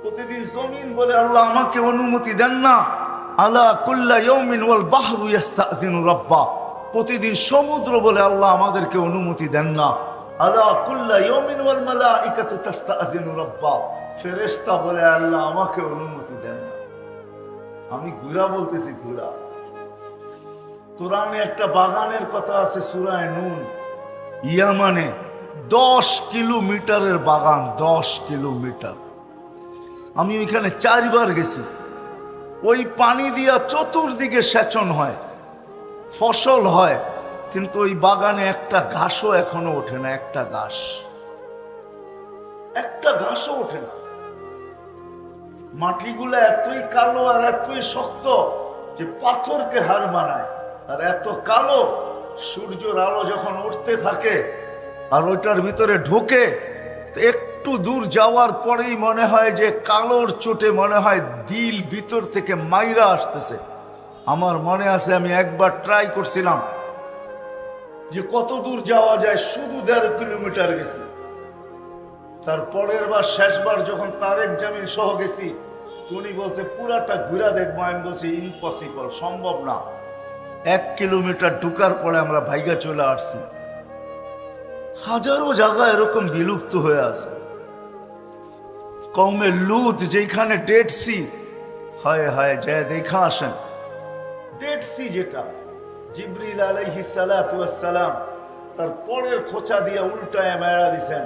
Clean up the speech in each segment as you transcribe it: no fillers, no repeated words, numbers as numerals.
প্রতিদিন জমিন বলে আল্লাহ আমাকে অনুমতি দেন না। আলা কুল্লা ইয়াউমিন ওয়াল বাহরু ইস্তাযিনু রাব্বা, প্রতিদিন সমুদ্র বলে আল্লাহ আমাদেরকে অনুমতি দেন না। আলা কুল্লা ইয়াউমিন ওয়াল মালাইকাতু তাস্তাযিনু রাব্বা, ফেরেশতা বলে আল্লাহ আমাকে অনুমতি দেন না। আমি ঘুরা বলতেছি, ঘুরা। কোরআনে একটা বাগানের কথা আছে সূরা নূন, ইয়ামানে 10 কিলোমিটারের বাগান, 10 কিলোমিটার। আমি ওইখানে 4 বার গেছি। ওই পানি দিয়া চতুর্দিকে সেচন হয়, ফসল হয়, কিন্তু ওই বাগানে একটা ঘাসও এখনো ওঠে না, একটা ঘাসও ওঠে না। মাটিগুলো এতই কালো আর এতই শক্ত যে পাথরকে হার মানায়। আর এত কালো, সূর্যের আলো যখন উঠতে থাকে আর ওইটার ভিতরে ঢোকে, একটু দূর যাওয়ার পরেই মনে হয় যে কালোর চোটে মনে হয় দিল ভিতর থেকে মাইরা আসতেছে। আমার মনে আছে আমি একবার ট্রাই করছিলাম যে কত দূর যাওয়া যায়, শুধু 1.5 কিলোমিটার গেছি। তারপরের বার, শেষবার যখন তারেক জামিল সহ গেছি, উনি বলছে পুরাটা ঘুরা দেখবো। আমি বলছি ইম্পসিবল, সম্ভব না। 1 কিলোমিটার ঢুকার পরে আমরা ভাইগা চলে আসছি। হাজারো জায়গা এরকম বিলুপ্ত হয়ে আছে। কওমে লুত যেখানে ডেড সি, হায় হায় যায় দেখা আসেন। ডেড সি যেটা জিবরিল আলাইহিস সালাতু ওয়াস সালাম তার পরের খোঁচা দিয়ে উল্টায় মেরা দিছেন।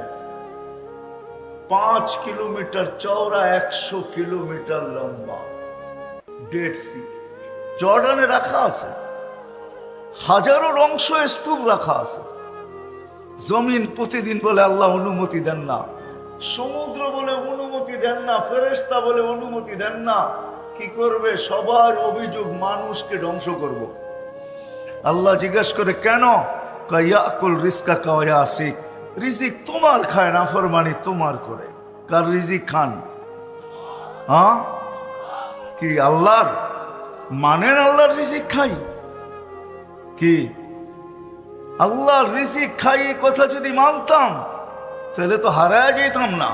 5 কিলোমিটার চওড়া, 100 কিলোমিটার লম্বা ডেড সি। জর্ডানে রাখা আছে, হাজারো অংশ স্তূপ রাখা আছে। জমিন প্রতিদিন বলে আল্লাহ অনুমতি দেন না, সমুদ্র বলে অনুমতি দেন না, ফেরেশতা বলে অনুমতি দেন না। কি করবে? সবার অভিযোগ মানুষকে ধ্বংস করব। আল্লাহ জিজ্ঞেস করে কেন? ইয়াকুল রিজকা কায়াসিক, রিজিক তোমার খায়, নাফরমানি তোমার করে। কার রিজিক খান? হ্যাঁ, কি আল্লাহর মানেন? আল্লাহর রিজিক খাই কি? আল্লাহর রিজিক খাই কথা যদি মানতাম তাহলে তো হারায় যেতাম না।